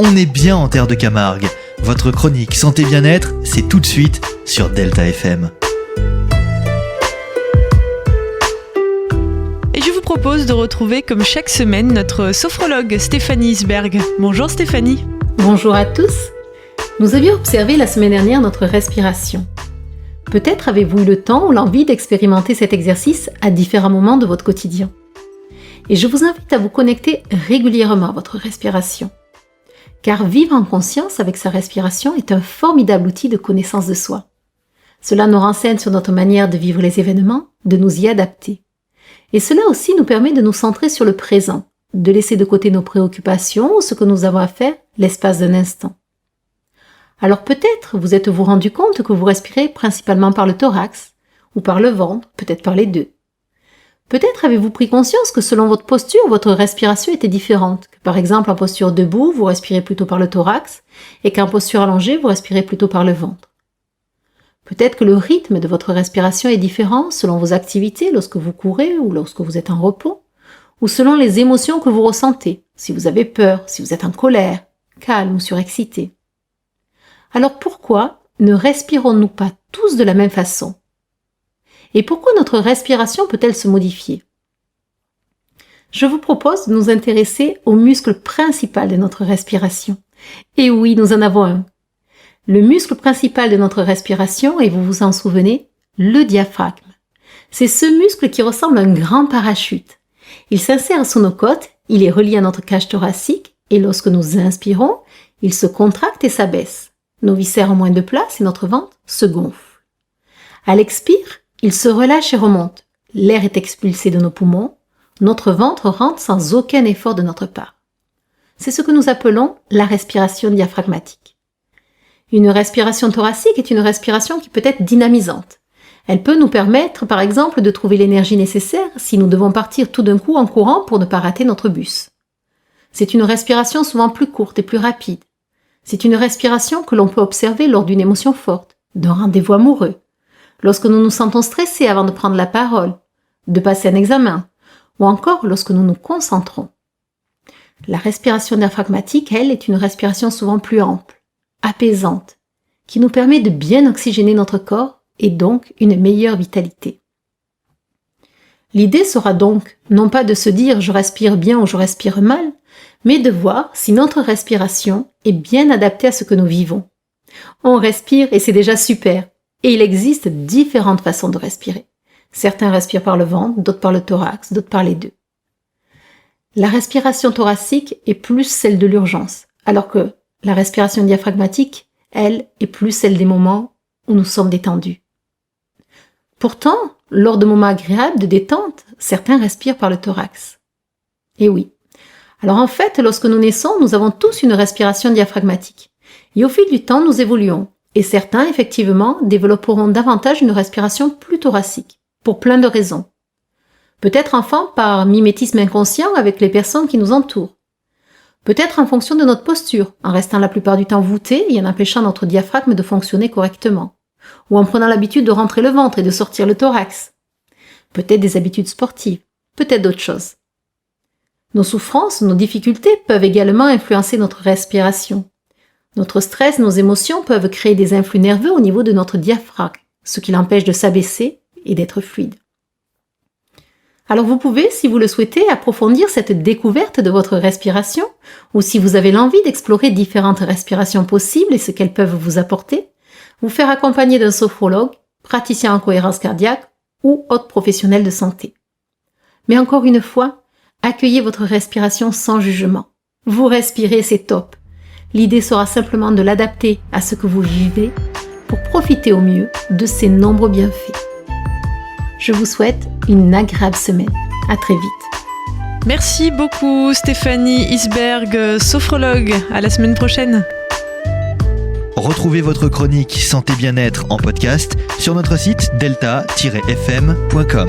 On est bien en terre de Camargue. Votre chronique Santé Bien-être, c'est tout de suite sur Delta FM. Et je vous propose de retrouver comme chaque semaine notre sophrologue Stéphanie Isberg. Bonjour Stéphanie. Bonjour à tous. Nous avions observé la semaine dernière notre respiration. Peut-être avez-vous eu le temps ou l'envie d'expérimenter cet exercice à différents moments de votre quotidien. Et je vous invite à vous connecter régulièrement à votre respiration. Car vivre en conscience avec sa respiration est un formidable outil de connaissance de soi. Cela nous renseigne sur notre manière de vivre les événements, de nous y adapter. Et cela aussi nous permet de nous centrer sur le présent, de laisser de côté nos préoccupations ou ce que nous avons à faire l'espace d'un instant. Alors peut-être vous êtes-vous rendu compte que vous respirez principalement par le thorax, ou par le ventre, peut-être par les deux. Peut-être avez-vous pris conscience que selon votre posture, votre respiration était différente, que par exemple en posture debout, vous respirez plutôt par le thorax, et qu'en posture allongée, vous respirez plutôt par le ventre. Peut-être que le rythme de votre respiration est différent selon vos activités lorsque vous courez ou lorsque vous êtes en repos, ou selon les émotions que vous ressentez, si vous avez peur, si vous êtes en colère, calme ou surexcité. Alors pourquoi ne respirons-nous pas tous de la même façon ? Et pourquoi notre respiration peut-elle se modifier ? Je vous propose de nous intéresser au muscle principal de notre respiration. Et oui, nous en avons un. Le muscle principal de notre respiration, et vous vous en souvenez, le diaphragme. C'est ce muscle qui ressemble à un grand parachute. Il s'insère sous nos côtes, il est relié à notre cage thoracique, et lorsque nous inspirons, il se contracte et s'abaisse. Nos viscères ont moins de place et notre ventre se gonfle. À l'expire, il se relâche et remonte. L'air est expulsé de nos poumons. Notre ventre rentre sans aucun effort de notre part. C'est ce que nous appelons la respiration diaphragmatique. Une respiration thoracique est une respiration qui peut être dynamisante. Elle peut nous permettre, par exemple, de trouver l'énergie nécessaire si nous devons partir tout d'un coup en courant pour ne pas rater notre bus. C'est une respiration souvent plus courte et plus rapide. C'est une respiration que l'on peut observer lors d'une émotion forte, d'un rendez-vous amoureux, lorsque nous nous sentons stressés avant de prendre la parole, de passer un examen, ou encore lorsque nous nous concentrons. La respiration diaphragmatique, elle, est une respiration souvent plus ample, apaisante, qui nous permet de bien oxygéner notre corps et donc une meilleure vitalité. L'idée sera donc non pas de se dire « je respire bien » ou « je respire mal », mais de voir si notre respiration est bien adaptée à ce que nous vivons. On respire et c'est déjà super. Et il existe différentes façons de respirer. Certains respirent par le ventre, d'autres par le thorax, d'autres par les deux. La respiration thoracique est plus celle de l'urgence, alors que la respiration diaphragmatique, elle, est plus celle des moments où nous sommes détendus. Pourtant, lors de moments agréables de détente, certains respirent par le thorax. Et oui. Alors en fait, lorsque nous naissons, nous avons tous une respiration diaphragmatique. Et au fil du temps, nous évoluons. Et certains, effectivement, développeront davantage une respiration plus thoracique, pour plein de raisons. Peut-être enfant par mimétisme inconscient avec les personnes qui nous entourent. Peut-être en fonction de notre posture, en restant la plupart du temps voûté et en empêchant notre diaphragme de fonctionner correctement. Ou en prenant l'habitude de rentrer le ventre et de sortir le thorax. Peut-être des habitudes sportives, peut-être d'autres choses. Nos souffrances, nos difficultés peuvent également influencer notre respiration. Notre stress, nos émotions peuvent créer des influx nerveux au niveau de notre diaphragme, ce qui l'empêche de s'abaisser et d'être fluide. Alors vous pouvez, si vous le souhaitez, approfondir cette découverte de votre respiration, ou si vous avez l'envie d'explorer différentes respirations possibles et ce qu'elles peuvent vous apporter, vous faire accompagner d'un sophrologue, praticien en cohérence cardiaque ou autre professionnel de santé. Mais encore une fois, accueillez votre respiration sans jugement. Vous respirez, c'est top. L'idée sera simplement de l'adapter à ce que vous vivez pour profiter au mieux de ses nombreux bienfaits. Je vous souhaite une agréable semaine. À très vite. Merci beaucoup Stéphanie Isberg, sophrologue. À la semaine prochaine. Retrouvez votre chronique Santé Bien-être en podcast sur notre site delta-fm.com.